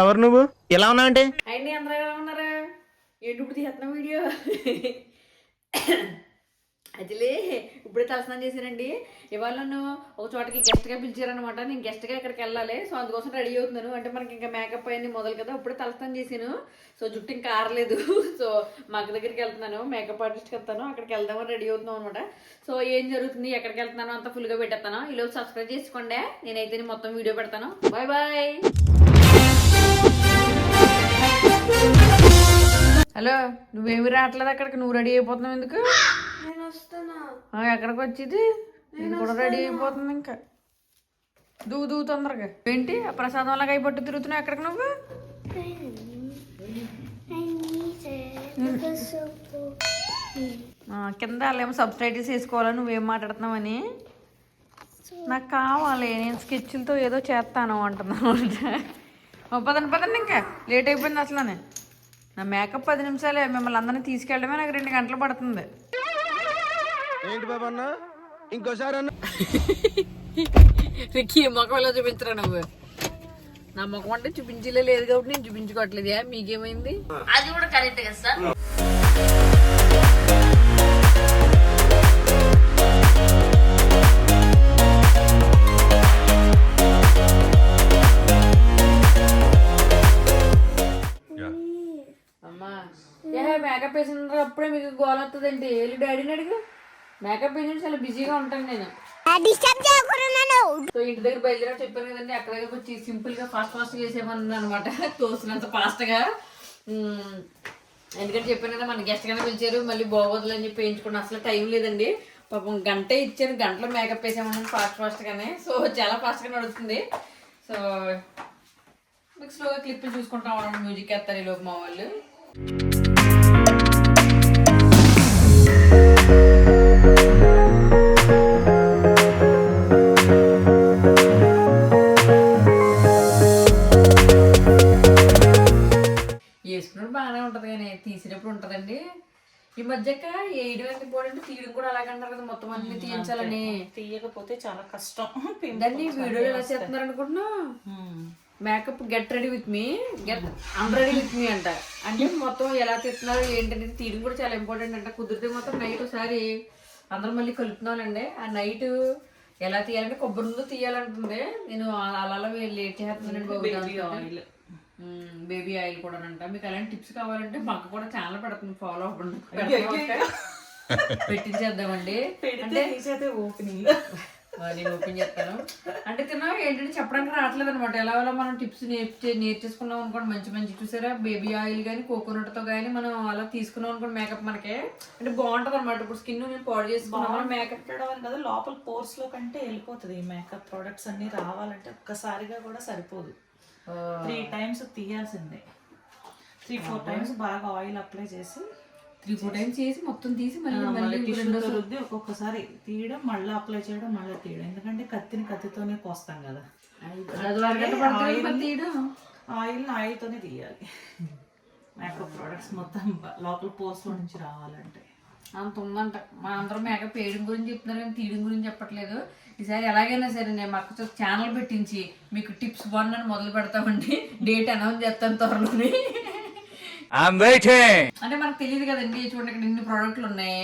ఎవరు నువ్వు ఎలా ఉన్నావు అంటే అండి అందరూ ఎలా ఉన్నారు? ఏంటి ఇప్పుడు తీస్తున్న వీడియో? అదిలే ఇప్పుడే తలస్నానం చేశానండి. ఇవాళ నన్ను ఒక చోటకి గెస్ట్గా పిలిచారనమాట. నేను గెస్ట్గా ఇక్కడికి వెళ్ళాలి. సో అందుకోసం రెడీ అవుతున్నాను. అంటే మనకి ఇంకా మేకప్ అయింది మొదలు కదా. ఇప్పుడే తలస్నానం చేశాను. సో జుట్టు ఇంకా ఆరలేదు. సో మా అక్క దగ్గరికి వెళ్తున్నాను, మేకప్ ఆర్టిస్ట్కి వెళ్తాను. అక్కడికి వెళ్దామని రెడీ అవుతున్నాం అనమాట. సో ఏం జరుగుతుంది, ఎక్కడికి వెళ్తున్నానో అంతా ఫుల్గా పెట్టేస్తాను. ఈలోపు సబ్స్క్రైబ్ చేసుకోండి. నేనైతే మొత్తం వీడియో పెడతాను. Bye bye. హలో, నువ్వేమి రావట్లేదు అక్కడికి? నువ్వు రెడీ అయిపోతున్నావు ఎందుకు? ఎక్కడికి వచ్చేది? నేను కూడా రెడీ అయిపోతుంది. ఇంకా దూ తొందరగా. ఏంటి ఆ ప్రసాదంలాగా అయిపోట్టు తిరుగుతున్నావు ఎక్కడికి నువ్వు? కింద వాళ్ళేమో సబ్స్క్రైబర్స్ వేసుకోవాలా, నువ్వేం మాట్లాడుతున్నావని. నాకు కావాలి, నేను స్కెచ్లతో ఏదో చేస్తాను అంటున్నాను. పదండి ఇంకా లేట్ అయిపోయింది అసలు. నా మేకప్ 10 నిమిషాలే, మిమ్మల్ని అందరినీ తీసుకెళ్ళడమే నాకు 2 గంటలు పడుతుంది. ఏంటి బాబా అన్న ఇంకోసారి అన్న రిక్కీ ముఖం ఎలా చూపించరా నువ్వు? నా ముఖం అంటే చూపించలే లేదు కాబట్టి నేను చూపించుకోవట్లేదు. మీకేమైంది? అది కూడా కరెక్ట్ కదా సార్. మేకప్ వేసిన అప్పుడే మీకు గోల్ వస్తుందండి. వెళ్ళి డాడీని అడిగి మేకప్ వేసిన చాలా బిజీగా ఉంటాను నేను. సో ఇంటి దగ్గర బయలుదేరా చెప్పాను కదండి. అక్కడ దగ్గర వచ్చి సింపుల్ గా ఫాస్ట్ చేసేమన్నా అనమాట, తోసినంత ఫాస్ట్ గా. ఎందుకంటే చెప్పాను కదా, మన గెస్ట్ గానే పిలిచారు, మళ్ళీ బాగోదులు అని చెప్పి వేయించుకున్నాను. అసలు టైం లేదండి. పాపం గంటే ఇచ్చాను, గంటలో మేకప్ వేసామన్నాను ఫాస్ట్ గానే. సో చాలా ఫాస్ట్ గా నడుస్తుంది. సో మీకు స్లోగా క్లిప్పులు చూసుకుంటాం. మ్యూజిక్ వేస్తారు ఈ లోపు మా వాళ్ళు. వేసుకున్నప్పుడు బాగానే ఉంటుంది కానీ తీసినప్పుడు ఉంటుందండి. ఈ మధ్యక వేయడం ఎంత ఇంపార్టెంట్, తీయడం కూడా అలాగంటారు కదా, మొత్తం అన్ని తీయించాలని. తీయకపోతే చాలా కష్టం. దాన్ని వీడియోలో ఎలా చేస్తున్నారు అనుకుంటున్నా, makeup get ready with me, get unready with me అంట. అంటే మొత్తం ఎలా తీస్తున్నారు ఏంటనేది తీయడం కూడా చాలా ఇంపార్టెంట్ అంట. కుదిరితే మొత్తం నైట్ ఒకసారి అందరం మళ్ళీ కలుపుతున్నానండి. ఆ నైట్ ఎలా తీయాలంటే కొబ్బరి ముందు తీయాలంటుంది. నేను అలా లేట్ చేస్తున్నానండి బాబు. బేబీ ఆయిల్ కూడా అంట. మీకు అలాంటి టిప్స్ కావాలంటే మాకు కూడా ఛానల్ పెడుతుంది, ఫాలో అవ్వండి, పెట్టించేద్దామండి. అంటే నేను ఓపెన్ చేస్తాను. అంటే తిన్నా ఏంటంటే చెప్పడానికి రావట్లేదు అనమాట. ఎలా మనం టిప్స్ నేర్చేసుకున్నాం అనుకోండి, మంచి చూసారా, బేబీ ఆయిల్ కానీ కోకోనట్ తో కానీ మనం అలా తీసుకున్నాం అనుకోండి, మేకప్ మనకి అంటే బాగుంటది అనమాట. ఇప్పుడు స్కిన్ నేను పాడు చేసుకున్నాను, మేకప్ కదా లోపల పోర్స్ లో కంటే వెళ్ళిపోతుంది. ఈ మేకప్ ప్రొడక్ట్స్ అన్ని రావాలంటే ఒక్కసారిగా కూడా సరిపోదు. 3 times తీయాల్సిందే. 3-4 times బాగా ఆయిల్ అప్లై చేసి 3-4 times చేసి మొత్తం తీసి మళ్ళీ రుద్ది ఒక్కొక్కసారి తీయడం, మళ్ళీ అప్లై చేయడం, మళ్ళీ తీయడం. ఎందుకంటే కత్తితోనే కోస్తాం కదా, ఆయిల్తోనే తీయాలి. మేకప్ ప్రొడక్ట్స్ మొత్తం లోపల పోర్స్ లో నుంచి రావాలంటే అంత ఉందంట. మా అందరం మేకప్ వేయడం గురించి చెప్తున్నారు కానీ తీయడం గురించి చెప్పట్లేదు. ఈసారి ఎలాగైనా సరే నేను మాకు ఛానల్ పెట్టించి మీకు టిప్స్ 1 అని మొదలు పెడతామండి. డేట్ అనౌన్స్ చేస్తాను త్వరలోని. అంటే మనకు తెలియదు కదండి. చూడండి ఇక్కడ ఇన్ని ప్రోడక్ట్లు ఉన్నాయి.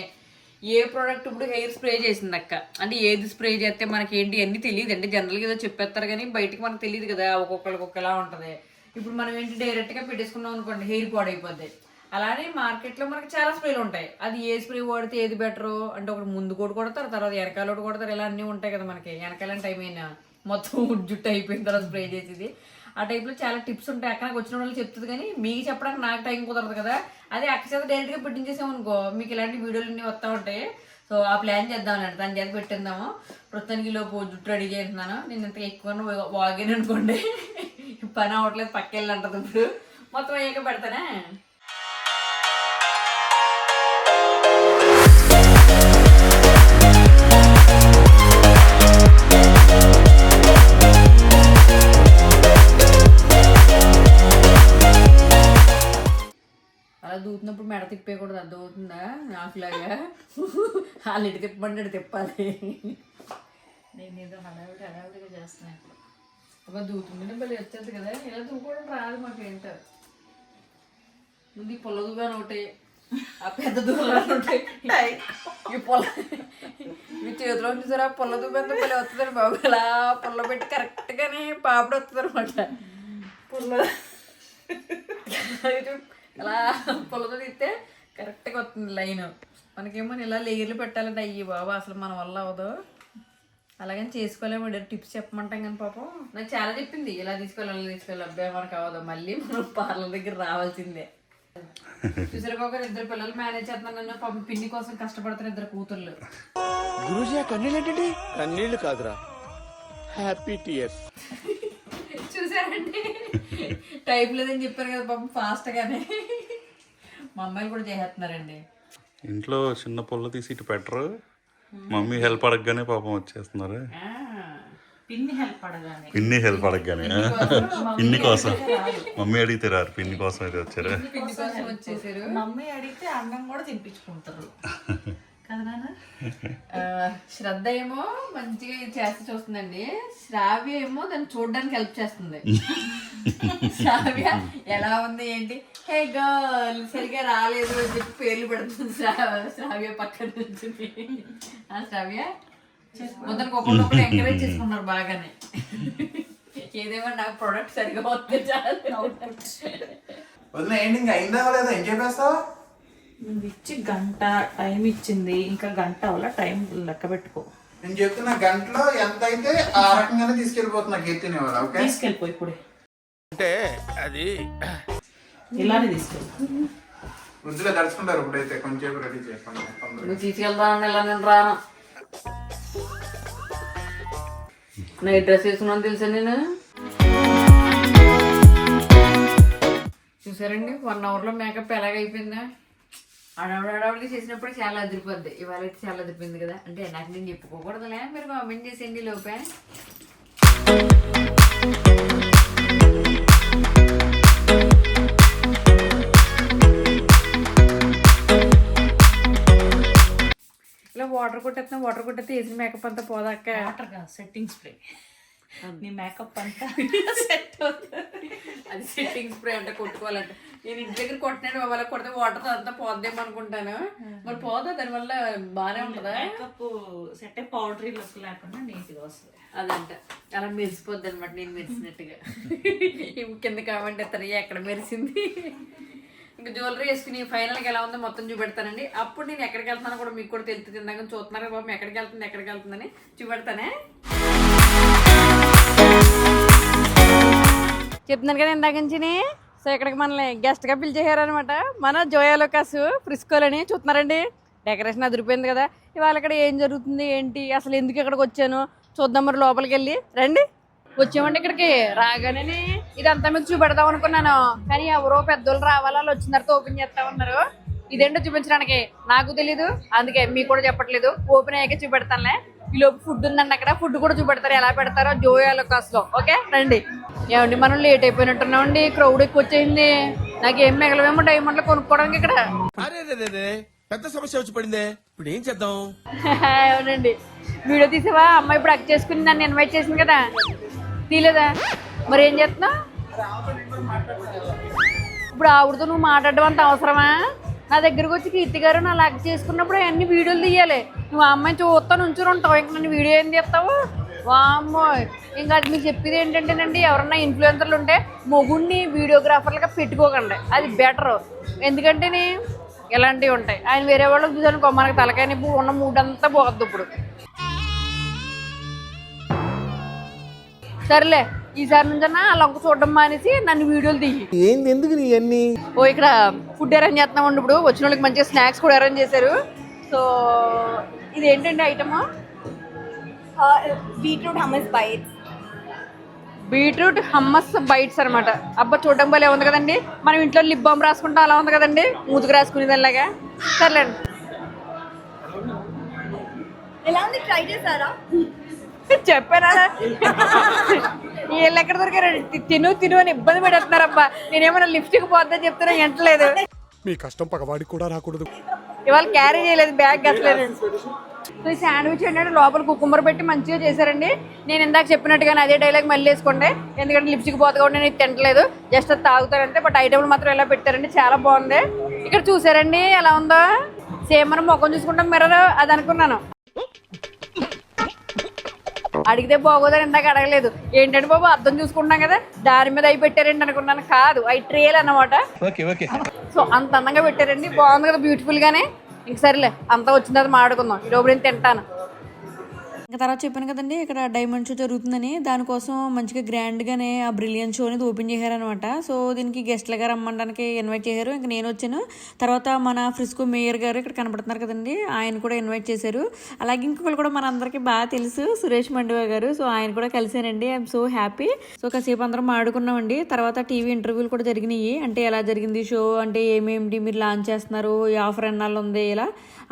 ఏ ప్రోడక్ట్ ఇప్పుడు హెయిర్ స్ప్రే చేసింది అక్క అంటే ఏది స్ప్రే చేస్తే మనకి ఏంటి అన్ని తెలియదు అండి. జనరల్గా ఏదో చెప్పేస్తారు కానీ బయటకి మనకు తెలియదు కదా, ఒక్కొక్కరికి ఒక్కొక్కలా ఉంటుంది. ఇప్పుడు మనం ఏంటి డైరెక్ట్గా పెట్టేసుకున్నాం అనుకోండి, హెయిర్ పాడైపోద్ది. అలానే మార్కెట్లో మనకి చాలా స్ప్రేలు ఉంటాయి. అది ఏ స్ప్రే వాడితే ఏది బెటరు అంటే ఒకటి ముందు కూడా కొడతారు, తర్వాత వెనకాల ఒకటి కొడతారు, ఇలా అన్నీ ఉంటాయి కదా మనకి. వెనకాల టైం అయినా మొత్తం జుట్టు అయిపోయిన తర్వాత స్ప్రే చేసేది ఆ టైప్లో చాలా టిప్స్ ఉంటాయి. అక్క నాకు వచ్చిన వాళ్ళు చెప్తుంది కానీ మీకు చెప్పడానికి నాకు టైం కుదరదు కదా. అదే అక్క చేత డైరెక్ట్గా పెట్టించేసామనుకో మీకు ఇలాంటి వీడియోలు అన్నీ వస్తూ ఉంటాయి. సో ఆ ప్లాన్ చేద్దామని దాని చేత పెట్టిందాము. ప్రస్తుతానికి లోపు జుట్టు రెడీ చేస్తున్నాను. నేను ఇంత ఎక్కువ వాగాను అనుకోండి, పని అవ్వట్లేదు, పక్కెళ్ళి అంటది. ఇప్పుడు మొత్తం అయ్యాక పెడతానే. అలా దూతున్నప్పుడు మెడ తిప్పేయకూడదు, అర్థమవుతుందా? నాకులాగా వాళ్ళు ఇటు తిప్పమంటే తిప్పాలి. నేను ఏదో హడావిడిగా చేస్తున్నాను ఇప్పుడు. అబ్బా దూతుండే మళ్ళీ వచ్చేది కదా, ఇలా దూకోవడం రాదు మాకేంటో. ముందు ఈ పొల్ల దూగాను ఒకటి, ఆ పెద్ద దూరాలు ఉంటాయి, ఈ పొల్ల మీ చేతిలో చూసారా పొల్ల దూబంతో మళ్ళీ వస్తుందండి బాబు. ఇలా పొల్ల పెట్టి కరెక్ట్గానే పాపడు వస్తుంది అనమాట. పొల్ల అలా పొల్లతో తీస్తే కరెక్ట్గా వస్తుంది లైన్. మనకేమో ఇలా లేయర్లు పెట్టాలంటే అయ్యి బాబు అసలు మన వల్ల అవ్వదు. అలాగని చేసుకోలేము, టిప్స్ చెప్పమంటాం కానీ పాపం నాకు చాలా చెప్పింది ఇలా తీసుకోవాలి అలా తీసుకోవాలి. అబ్బాయి మనకు అవ్వదు, మళ్ళీ మనం పార్లర్ దగ్గర రావాల్సిందే. చూసారు ఒక ఇద్దరు పిల్లలు మేనేజ్ చేస్తున్నాను, పాపం పిన్ని కోసం కష్టపడుతున్నారు ఇద్దరు కూతుర్లు. గురూజీ కన్నీళ్ళు ఏంటండి? కన్నీళ్ళు కాదురా, హ్యాపీ టీయర్స్. చూసారండి టైప్ లేదని చెప్పారు కదా పాపం ఫాస్ట్ గానే. మా అమ్మాయిలు కూడా చేసేస్తున్నారండి. ఇంట్లో చిన్న పొల్ల తీసి ఇటు పెట్టరు, మమ్మీ హెల్ప్ అడగగానే పాపం వచ్చేస్తున్నారు. పిన్ని హెల్ప్ అడగానే, పిన్ని హెల్ప్ అడగగానే పిన్ని కోసం మమ్మీ అడిగితే రారు, పిన్ని కోసం అయితే వచ్చారు. పిన్ని కోసం వచ్చేసారు. మమ్మీ అడిగితే అన్నం కూడా తినిపించుకుంటారు కదా నాన్న. శ్రద్ధ ఏమో మంచిగా చేస్తే చూస్తుందండి, శ్రావ్య ఏమో దాన్ని చూడడానికి హెల్ప్ చేస్తుంది. శ్రావ్య ఎలా ఉంది ఏంటి, హే గర్ల్ సరిగా రాలేదు అని చెప్పి పేర్లు పెడుతుంది శ్రావ్య పక్కన నుంచి. శ్రావ్య మొదటికి ఒకళ్ళు ఎంకరేజ్ చేసుకున్నారు బాగానే. ఏదేమో నాకు ప్రొడక్ట్ సరిగా వస్తే చాలు. అయిందా లేదా ఏం చెప్పేస్తావు? నువ్వు ఇచ్చి గంట టైం ఇచ్చింది, ఇంకా గంట వల్ల టైం లెక్క పెట్టుకో. నేను చెప్తున్నా గంటలో ఎంత అయితే ఆ రకంగానే తీసుకెళ్ళిపోతున్నా కీర్తిని. ఓకే తీసుకెళ్ళిపో ఇప్పుడే, అంటే అది ఇలానే తీసుకెళ్ళి. వృద్ధిలో తడుచుకుంటారు ఇప్పుడైతే కొంచెం రెడీ చెప్పండి. నువ్వు తీసుకెళ్తాను ఇలా నేను రాను. నైట్ డ్రెస్ వేసుకున్నాను తెలుసా నేను. చూసారండి 1 అవర్లో మేకప్ ఎలాగైపోయిందా. అడవడి చేసినప్పుడు చాలా అదిరిపోద్ది. ఇవాళ అయితే చాలా అదిరిపోయింది కదా. అంటే నాకు నేను చెప్పుకోకూడదులే, మీరు కామెంట్ చేసేయండి లోపే. ఇలా వాటర్ కొట్టేస్తే వేసిన మేకప్ అంతా పోదాక. వాటర్ కాదు, సెట్టింగ్ స్ప్రే. నీ మేకప్ అంతా సెట్ అవుతుంది. అది సెట్టింగ్ స్ప్రే అంటే కొట్టుకోవాలంటే. నేను ఇంటి దగ్గర కొట్టినాను, వాళ్ళ కొడితే వాటర్ అంతా పోద్దేమో అనుకుంటాను. మరి పోదా దానివల్ల బాగానే ఉంటుందా? మేకప్ సెట్ పౌడరీ లుక్ లేకుండా నీట్గా వస్తుంది అదంట. అలా మెరిసిపోద్ది అనమాట, నేను మెరిసినట్టుగా. కింద కామెంట్ ఎత్తారు ఎక్కడ మెరిసింది. ఇంకా జ్యువెలరీ వేసుకుని ఫైనల్గా ఎలా ఉందో మొత్తం చూపెడతానండి. అప్పుడు నేను ఎక్కడికి వెళ్తానో కూడా మీకు కూడా తెలుస్తుంది. ఇందాక చూస్తున్నారు బాబు ఎక్కడికి వెళ్తుందని చూపెడతానే. చెప్తున్నాను కదా ఇందాక నుంచి. సో ఇక్కడికి మనల్ని గెస్ట్గా పిలిచేసారనమాట. మన జోయా లుకాస్ ఫ్రిస్కోలని. చూస్తున్నారండి డెకరేషన్ అదిరిపోయింది కదా. ఇవాళ ఇక్కడ ఏం జరుగుతుంది ఏంటి, అసలు ఎందుకు ఇక్కడికి వచ్చాను చూద్దాం. మరి లోపలికి వెళ్ళి రండి. వచ్చామండి ఇక్కడికి. రాగానే ఇదంతా మీకు చూపెడదాం అనుకున్నాను, కానీ ఎవరో పెద్దోళ్ళు రావాలి, వాళ్ళు వచ్చిన తర్వాత ఓపెన్ చేస్తా ఉన్నారు. ఇదేంటో చూపించడానికి నాకు తెలీదు, అందుకే మీకు కూడా చెప్పట్లేదు. ఓపెన్ అయ్యాక చూపెడతానులే. ఈ లోపు ఫుడ్ ఉందండి అక్కడ, ఫుడ్ కూడా చూపెడతారు ఎలా పెడతారో జోయా లుకాస్లో. ఓకే రండి. ఏమండి మనం లేట్ అయిపోయినట్టున్నామండి, క్రౌడ్ ఎక్కువ వచ్చేసింది. నాకు ఏం మిగలవేమో డైమండ్లు కొనుక్కోవడానికి ఇక్కడ. పెద్ద సమస్య వచ్చి పడిందే, ఇప్పుడు ఏం చేద్దాం? అవునండి. వీడియో తీసావా? అమ్మ ఇప్పుడు అక్ చేసుకుని నన్ను ఇన్వైట్ చేసింది కదా, తీలేదా? మరి ఏం చేస్తున్నావు ఇప్పుడు? ఆవిడతో నువ్వు మాట్లాడడం అంత అవసరమా? నా దగ్గరకు వచ్చి కీర్తి గారు నా లక్ చేసుకున్నప్పుడు అన్ని వీడియోలు తీయాలి. నువ్వు ఆ అమ్మాయిని చూస్తా నుంచుని ఉంటావు, ఇంక నన్ను వీడియో ఏం తీస్తావు? వామ్మో. ఇంకా అది మీకు చెప్పేది ఏంటంటేనండి, ఎవరన్నా ఇన్ఫ్లుయెన్సర్లు ఉంటే మొగుడిని వీడియోగ్రాఫర్లుగా పెట్టుకోకండి, అది బెటరు. ఎందుకంటే ఇలాంటివి ఉంటాయి. ఆయన వేరే వాళ్ళకి చూసాను మనకి తలకాయ నొప్పి ఉన్న మూడ్ అంతా పోవద్దు. ఇప్పుడు సరేలే, ఈసారి నుంచన్నా లంక చూడడం మానేసి నన్ను వీడియోలు తీయి. ఏంది ఎందుకు ఇవన్నీ? ఓ ఇక్కడ ఫుడ్ అరేంజ్ చేస్తున్నామండి. ఇప్పుడు వచ్చిన వాళ్ళకి మంచిగా స్నాక్స్ కూడా అరేంజ్ చేశారు. సో ఇది ఏంటండి item? Beetroot hummus bites. Beetroot hummus bites అనమాట. అబ్బా చూడడం భలే ఉంది కదండి. మనం ఇంట్లో లిప్ బామ్ రాసుకుంటాం అలా ఉంది కదండి, మూతుకు రాసుకునేదానిలాగా. సర్లేండి. ఎలా ఉంది, ట్రై చేశారా? చెప్పారా? వీళ్ళు ఎక్కడ దొరికారు? తిను అని ఇబ్బంది పెడుతున్నారబ్బా. నేనేమన్నా లిప్స్టిక్ పోద్దని చెప్తున్నా ఎంటలేదు. మీ కష్టం పగవాడికి కూడా రాకూడదు. ఇవాళ క్యారీ చేయలేదు బ్యాగ్ అసలేదు. సో ఈ శాండ్విచ్ ఏంటంటే లోపల కుకుంబర్ పెట్టి మంచిగా చేశారండి. నేను ఇందాక చెప్పినట్టుగానే అదే డైలాగ్ మళ్ళీ వేసుకోండి, ఎందుకంటే లిప్స్టిక్ పోతుంది కూడా నేను ఇది తింటలేదు, జస్ట్ అది తాగుతారంటే. బట్ ఐటమ్లు మాత్రం ఎలా పెట్టారండి, చాలా బాగుంది. ఇక్కడ చూసారండి ఎలా ఉందో, సేమ్ మనం ముఖం చూసుకుంటాం మిర్రర్, అది అనుకున్నాను. అడిగితే బాగోదని ఇందాక అడగలేదు. ఏంటంటే బాబు అర్థం చూసుకుంటున్నాం కదా, దాని మీద అవి పెట్టారండి అనుకున్నాను. కాదు, అవి ట్రేలు అన్నమాట. సో అంత అందంగా పెట్టారండి, బాగుంది కదా, బ్యూటిఫుల్ గానే. ఇంక సరేలే, అంతా వచ్చిన తర్వాత మాట్లాడుకుందాం. ఈ లోపల నేను తింటాను. ఇంకా తర్వాత చెప్పాను కదండి ఇక్కడ డైమండ్ షో జరుగుతుందని, దానికోసం మంచిగా గ్రాండ్గానే ఆ బ్రిలియన్ షో అనేది ఓపెన్ చేశారనమాట. సో దీనికి గెస్ట్లుగా రమ్మడానికి ఇన్వైట్ చేశారు. ఇంకా నేను వచ్చాను. తర్వాత మన ఫ్రిస్కో మేయర్ గారు ఇక్కడ కనపడుతున్నారు కదండి, ఆయన కూడా ఇన్వైట్ చేశారు. అలాగే ఇంకొకరు కూడా మన అందరికీ బాగా తెలుసు, సురేష్ మండువా గారు. సో ఆయన కూడా కలిసానండి. I'm so happy. సో కాసేపు అందరం ఆడుకున్నామండి. తర్వాత టీవీ ఇంటర్వ్యూలు కూడా జరిగినాయి. అంటే ఎలా జరిగింది షో, అంటే ఏమేమిటి మీరు లాంచ్ చేస్తున్నారు, ఈ ఆఫర్ ఎన్నాళ్ళు ఉంది, ఇలా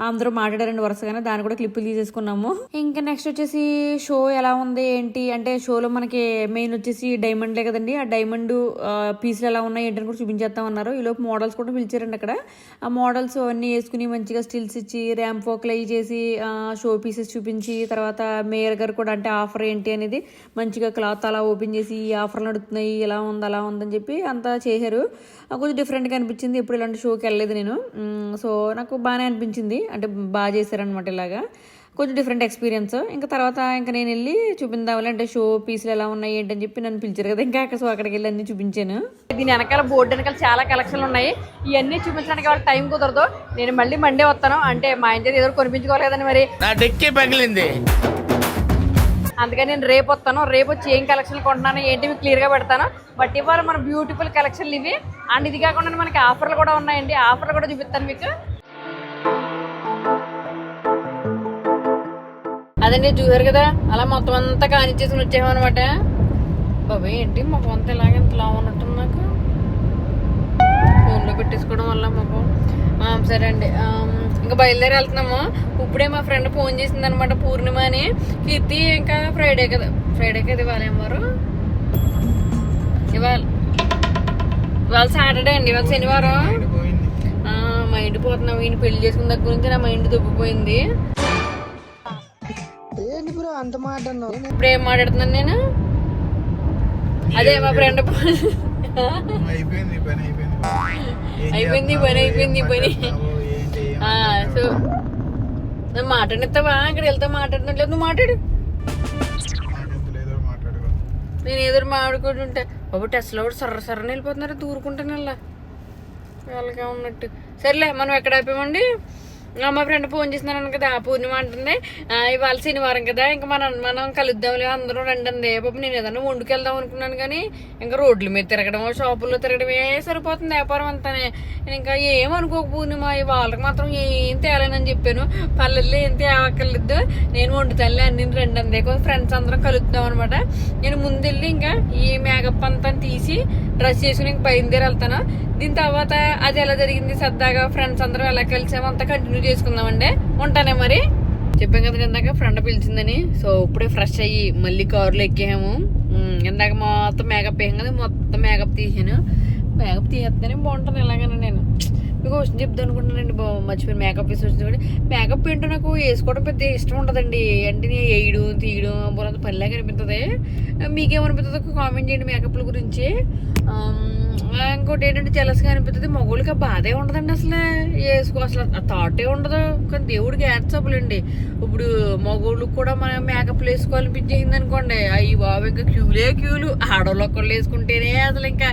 అందరూ మాట్లాడారండి వరుసగానే. దాన్ని కూడా క్లిప్పులు తీసేసుకున్నాము. ఇంకా నెక్స్ట్ వచ్చేసి షో ఎలా ఉంది ఏంటి అంటే, షోలో మనకి మెయిన్ వచ్చేసి డైమండ్లే కదండి, ఆ డైమండ్ పీసులు ఎలా ఉన్నాయి ఏంటని కూడా చూపించేస్తామన్నారు. ఈలోపు మోడల్స్ కూడా పిలిచారండి అక్కడ. ఆ మోడల్స్ అన్నీ వేసుకుని మంచిగా స్టిల్స్ ఇచ్చి ర్యాంప్ వాక్లు అవి చేసి షో పీసెస్ చూపించి, తర్వాత మేయర్ గారు కూడా అంటే ఆఫర్ ఏంటి అనేది మంచిగా క్లాత్ అలా ఓపెన్ చేసి ఈ ఆఫర్లు నడుతున్నాయి, ఎలా ఉంది అలా ఉందని చెప్పి అంతా చేశారు. కొంచెం డిఫరెంట్గా అనిపించింది, ఎప్పుడు ఇలాంటి షోకి వెళ్ళలేదు నేను. సో నాకు బాగానే అనిపించింది, అంటే బాగా చేశారనమాట. ఇలాగా కొంచెం డిఫరెంట్ ఎక్స్పీరియన్స్. ఇంకా తర్వాత ఇంకా నేను వెళ్ళి చూపిందామని, అంటే షో పీసులు ఎలా ఉన్నాయి ఏంటని చెప్పి నన్ను పిలిచారు కదా, ఇంకా సో అక్కడికి వెళ్ళి అన్నీ చూపించాను. దీని వెనకాల బోర్డు వెనకాల చాలా కలెక్షన్లు ఉన్నాయి. ఇవన్నీ చూపించడానికి వాళ్ళకి టైం కుదరదు. నేను మళ్ళీ మండే వస్తాను, అంటే మా ఇంటి ఏదో కొనిపించుకోవాలి కదండి, మరి నా డెక్కి పగిలింది. అందుకని నేను రేపు వస్తాను. రేపు వచ్చి ఏం కలెక్షన్లు కొంటున్నాను ఏంటి మీకు క్లియర్గా పెడతాను. బట్ ఇవాళ మన బ్యూటిఫుల్ కలెక్షన్లు ఇవి. అండ్ ఇది కాకుండా మనకి ఆఫర్లు కూడా ఉన్నాయండి, ఆఫర్లు కూడా చూపిస్తాను మీకు. అదండి చూసారు కదా, అలా మొత్తం అంతా కానిచ్చేసుకుని వచ్చామన్నమాట. బాబా ఏంటి మాకు అంతా ఇలాగే ఇంతలా ఉన్నట్టుంది, నాకు ఫోన్లో పెట్టేసుకోవడం వల్ల మాకు. సరే అండి, ఇంకా బయలుదేరి వెళ్తున్నాము. ఇప్పుడే మా ఫ్రెండ్ ఫోన్ చేసింది అనమాట, పూర్ణిమ అని. కీర్తి ఇంకా ఫ్రైడే కదా ఇవాళ ఏమారు, ఇవాళ సాటర్డే అండి, ఇవాళ శనివారం. మైండ్ పోతున్నాం, ఈయన పెళ్లి చేసుకున్న దగ్గర నుంచి నా మైండ్ దుబ్బిపోయింది. ఇప్పుడు ఏం మాట్లాడుతున్నాను నేను, అదే మా ఫ్రెండ్ అయిపోయింది పని. సో నువ్వు మాట్లాడిస్తావా, అక్కడ వెళ్తా మాట్లాడినట్లేదు, నువ్వు మాట్లాడు, నేను ఎదురు మాట్లాడుకుంటుంటే. బాబు టెస్ట్లో కూడా సర్రని వెళ్ళిపోతున్నారు, దూరుకుంటాను వెళ్ళా వాళ్ళకే ఉన్నట్టు. సర్లే మనం ఎక్కడ అయిపోయామండి. మా ఫ్రెండ్ ఫోన్ చేస్తున్నాను కదా, పూర్ణిమ అంటుంది ఇవాళ శనివారం కదా, ఇంకా మనం కలుద్దాంలే అందరూ రండి అంది. పాపం నేను ఏదన్నా వండుకెళ్దాం అనుకున్నాను, కానీ ఇంకా రోడ్ల మీద తిరగడం షాపుల్లో తిరగడమే సరిపోతుంది వ్యాపారం అంతానే. ఇంకా ఏమనుకోక పూర్ణిమ, వాళ్ళకి మాత్రం ఏం తేలేనని చెప్పాను. పల్లెల్లో ఏం తేవక్కర్లేదు, నేను వండుతానులే అన్ని రండి అందే. కొంచెం ఫ్రెండ్స్ అందరం కలుద్దాం అనమాట. నేను ముందెళ్ళి ఇంకా ఈ మేకప్ అంతా తీసి డ్రెస్ చేసుకుని ఇంక బయలుదేరి వెళ్తాను. దీని తర్వాత అది ఎలా జరిగింది సరదాగా ఫ్రెండ్స్ అందరం ఎలా కలిసామో అంతా కంటిన్యూ చేసుకుందామండి. ఉంటానే మరి. చెప్పాం కదా ఇందాక ఫ్రెండ్ పిలిచిందని. సో ఇప్పుడే ఫ్రెష్ అయ్యి మళ్ళీ కారులో ఎక్కాము. ఇందాక మొత్తం మేకప్ వేసాం కదా, మొత్తం మేకప్ తీసాను. మేకప్ తీసేస్తేనే బాగుంటాను ఎలాగైనా. నేను మీకు క్వశ్చన్ చెప్దాం అనుకుంటున్నానండి, మర్చిపోయి మేకప్ వేసి వచ్చింది కూడా. మేకప్ ఏంటో నాకు వేసుకోవడం పెద్ద ఇష్టం ఉండదండి, అంటే వేయడం తీయడం బోలంత పనిలాగా అనిపిస్తుంది. మీకేమనిపిస్తుందో కామెంట్ చేయండి మేకప్ల గురించి. ఇంకోటి ఏంటంటే జలస్గా అనిపిస్తుంది, మగోళ్ళకి ఆ బాధే ఉండదండి అసలు, అసలు ఆ థాటే ఉండదు. కానీ దేవుడికి యాడ్సప్లండి. ఇప్పుడు మగోళ్ళకి కూడా మనం మేకప్లు వేసుకోవాలనిపించేసింది అనుకోండి, అయ్యి బాబు ఇంకా క్యూలు. ఆడవాళ్ళు ఒక్కళ్ళు వేసుకుంటేనే అసలు ఇంకా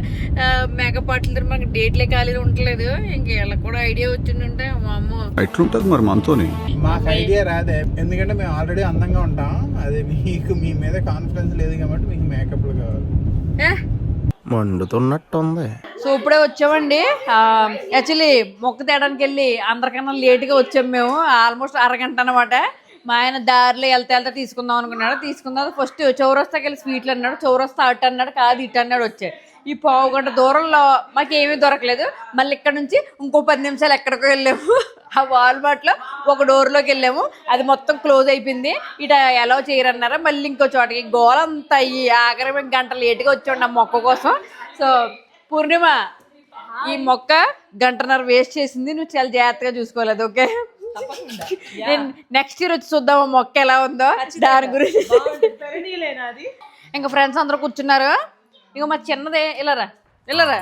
మేకప్ ఆటలు మనకి డేట్లే ఖాళీ ఉండలేదు. ఇంక వీళ్ళకి కూడా ఐడియా వచ్చిందంటే మా అమ్మ ఎట్లుంటది మరి మనతోని. మాకు ఐడియా రాదే, ఎందుకంటే మేము ఆల్రెడీ అందంగా ఉంటాం. అది మీకు మీ మీద కాన్ఫిడెన్స్ లేదు కాబట్టి మీకు మేకప్లు కావాలి. మండుతున్నట్టుంది. సో ఇప్పుడే వచ్చామండి. యాక్చువల్లీ మొక్క తేడానికి వెళ్ళి అందరికన్నా లేట్గా వచ్చాము మేము, ఆల్మోస్ట్ అరగంట అనమాట. మా ఆయన దారిలో వెళ్తే తీసుకుందాం అనుకున్నాడు. తీసుకుందాం ఫస్ట్ చౌరస్తాకి వెళ్ళి స్వీట్లు అన్నాడు, చౌరస్తా అటు అన్నాడు, కాదు ఇటు అన్నాడు. వచ్చాడు ఈ పావు గంట దూరంలో మాకేమీ దొరకలేదు. మళ్ళీ ఇక్కడ నుంచి ఇంకో 10 నిమిషాలు ఎక్కడికో వెళ్ళాము. ఆ వాల్మార్ట్లో ఒక డోర్లోకి వెళ్ళాము, అది మొత్తం క్లోజ్ అయిపోయింది. ఇట ఎలా చేయరన్నారా, మళ్ళీ ఇంకో చోటకి గోలంతా అయ్యి ఆఖరి మేము గంట లేట్గా వచ్చాండి ఆ మొక్క కోసం. సో పూర్ణిమ, ఈ మొక్క 1.5 గంట వేస్ట్ చేసింది, నువ్వు చాలా జాగ్రత్తగా చూసుకోలేదు. ఓకే నెక్స్ట్ ఇయర్ వచ్చి చూద్దామా మొక్క ఎలా ఉందో దాని గురించి. పెరనీలేనా అది? ఇంకా ఫ్రెండ్స్ అందరూ కూర్చున్నారు. ఇక మా చిన్నదే ఇలారా ఇలారా.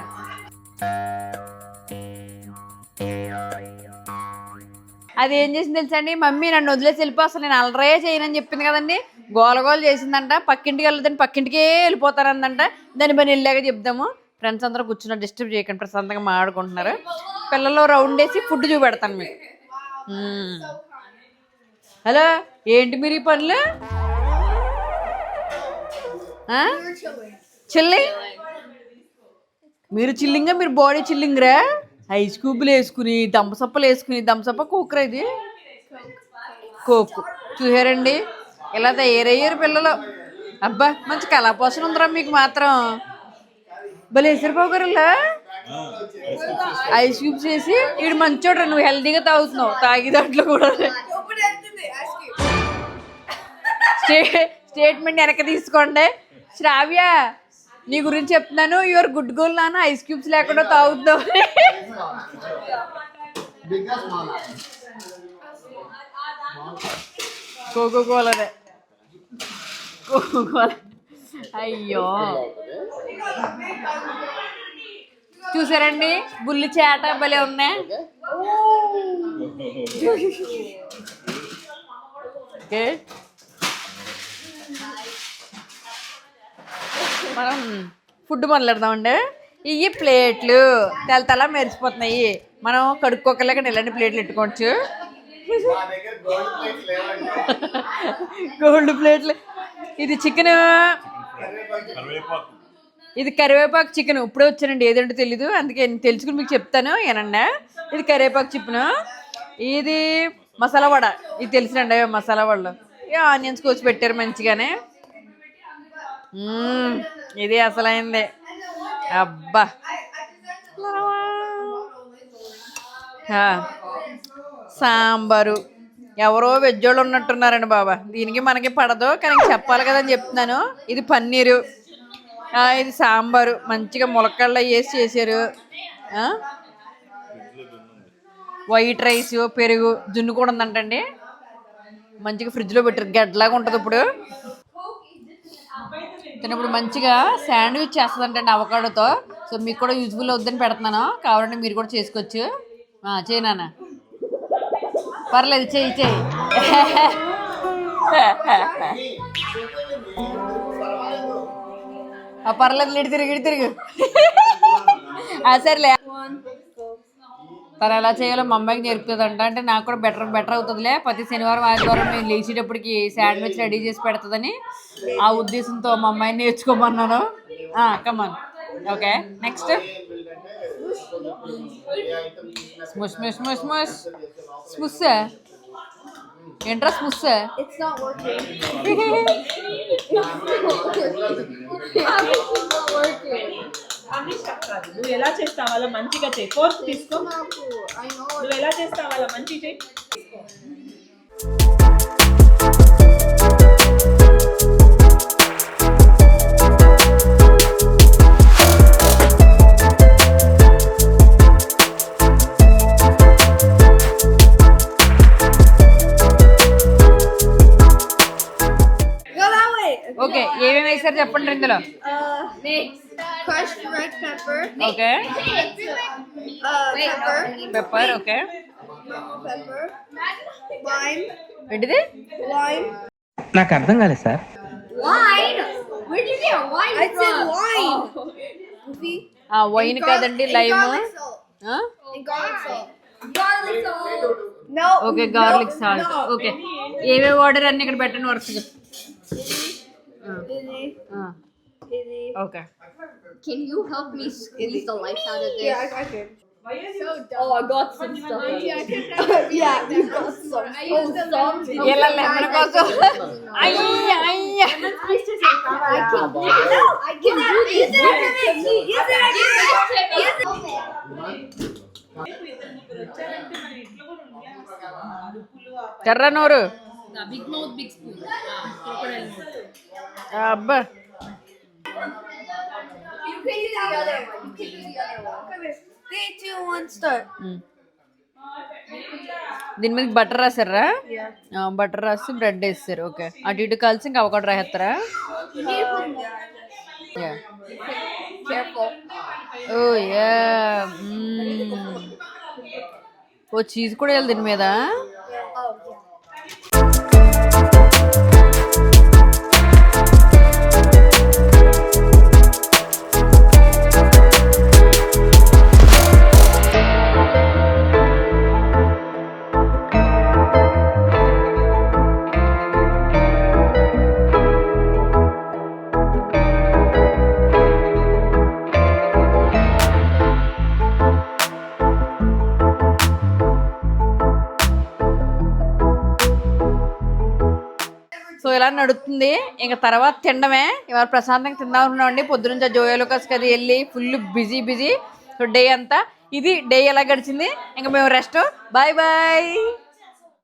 అది ఏం చేసింది తెలుసా అండి, మమ్మీ నన్ను వదిలేసి వెళ్ళిపోతాను నేను అలరే చేయనని చెప్పింది కదండి. గోలగోలు చేసిందంట. పక్కింటికి వెళ్ళదని పక్కింటికే వెళ్ళిపోతారందంట. దాని పని వెళ్ళాక చెప్దాము. ఫ్రెండ్స్ అందరూ కూర్చున్నారు, డిస్టర్బ్ చేయకండి, ప్రశాంతంగా మాట్లాడుకుంటున్నారు. పిల్లలు రౌండ్ వేసి ఫుడ్ చూపెడతాను మీకు. హలో ఏంటి మీరు ఈ పనులు? చిల్లింగ్ మీరు చిల్లింగా, మీరు బాడీ చిల్లింగ్రా. ఐస్ క్యూబ్లు వేసుకుని దంపసప్పలు వేసుకుని, దంపసప్ప కోకురా ఇది కోకు చూసారండి. ఇలా తయారయ్యారు పిల్లలు. అబ్బా మంచి కళాపోషణ ఉందిరా మీకు మాత్రం. భలే వేసారు గారు ఐస్ క్యూబ్స్ వేసి. వీడు మంచోడ్రా, నువ్వు హెల్తీగా తాగుతున్నావు. తాగి దాంట్లో కూడా స్టేట్మెంట్ వెనక తీసుకోండి. శ్రావ్య నీ గురించి చెప్తున్నాను, యువర్ గుడ్ గోల్ నాన్న, ఐస్ క్యూబ్స్ లేకుండా తాగుతావు. కోకోకోలనే కోకోకోల. అయ్యో చూసారండి బుల్లి చేట భలే ఉన్నాయి. ఓకే మనం ఫుడ్ మొదలెడదామండి. ఇవి ప్లేట్లు తెల్ల మెరిసిపోతున్నాయి. మనం కడుక్కోకలేక ఇలాంటి ప్లేట్లు పెట్టుకోవచ్చు. గోల్డ్ ప్లేట్లు. ఇది చికెన్, ఇది కరివేపాకు చికెన్. ఇప్పుడే వచ్చానండి, ఏదంటే తెలీదు, అందుకే తెలుసుకుని మీకు చెప్తాను ఏనండి. ఇది కరివేపాకు చికెన్. ఇది మసాలా వడ, ఇది తెలిసినండి మసాలా వడలు. ఆనియన్స్ కోసి పెట్టారు మంచిగానే. ఇది అసలైంది. అబ్బా సాంబారు. ఎవరో వెజ్జోళ్ళు ఉన్నట్టున్నారండి బాబా. దీనికి మనకి పడదు కానీ చెప్పాలి కదా అని చెప్తున్నాను. ఇది పన్నీరు, ఇది సాంబారు. మంచిగా ములక్కాళ్ళ వేసి చేశారు. వైట్ రైస్, పెరుగు, జున్ను కూడా ఉందంటండి. మంచిగా ఫ్రిడ్జ్లో పెట్టారు, గడ్డలాగా ఉంటుంది. ఇప్పుడు తినప్పుడు మంచిగా శాండ్విచ్ చేస్తుందంటండి అవకాడోతో. సో మీకు కూడా యూజ్ఫుల్ అవుద్దని పెడుతున్నాను, కావాలంటే మీరు కూడా చేసుకోవచ్చు. చేయనా పర్లేదు, చెయ్యి చెయ్యి. పర్లేదు, ఇటు తిరుగు. సరేలే. తను ఎలా చేయాలో మా అమ్మాయికి నేర్పుతుందంట. అంటే నాకు కూడా బెటర్ అవుతుందిలే. ప్రతి శనివారం ఆదివారం మేము లేచేటప్పటికి శాండ్విచ్ రెడీ చేసి పెడుతుందని ఆ ఉద్దేశంతో మా అమ్మాయిని నేర్చుకోమన్నాను. కమాన్. Okay next స్ముష్ స్ముష్ స్ముష్ స్ముష్ స్ముష్. ఏంట్రా స్ముష్? నువ్వు ఎలా చేస్తావు అలా మంచిగా చేయి. ఫోర్క్ తీసుకో. నువ్వు ఎలా చేస్తావు అలా మంచిగా చేయి. ఓకే ఏమేమి వేసారు చెప్పండి ఇందులో. Crushed red pepper. Okay Pepper. Pepper. Okay Pepper. Lime. ఏంటిది? Lime. నాకు అర్థం కాలేదు sir. Wine? Where did you get wine from? I said wine. Wine కాదండి, లైమ్. And garlic salt. Garlic salt. No. Okay garlic salt. Okay ఏవే water అన్ని ఇక్కడ పెట్టండి వరుసగా. Okay Can you help me squeeze the life out of this? Yeah, I can. So dumb. Oh, I got some stuff. Yeah, you got some. ఎలా lemon కోసం. అయ్య అయ్య I can do this. కర్ర నోరు. Big mouth, big spoon. Crocodile mouth. అబ్బా You can do the other one. 3, 2, 1, start. దీని మీద butter రాసారా? Butter రాసి బ్రెడ్ వేస్తారు. ఓకే, అటు ఇటు కలిసి ఇంకా అవకాడో రాసేస్తారా? Careful. ఓ యా. ఓ చీజ్ కూడా వేయాలి దీని మీద. Oh, yeah. సో ఇలా నడుస్తుంది. ఇంకా తర్వాత తినడమే. ఇవాళ ప్రశాంతంగా తిందాం అనుకున్నామండి. పొద్దునుంచి జోయో లుకాస్కి అది వెళ్ళి ఫుల్ బిజీ. సో డే అంతా ఇది డే ఎలా గడిచింది. ఇంకా మేము రెస్ట్. Bye bye.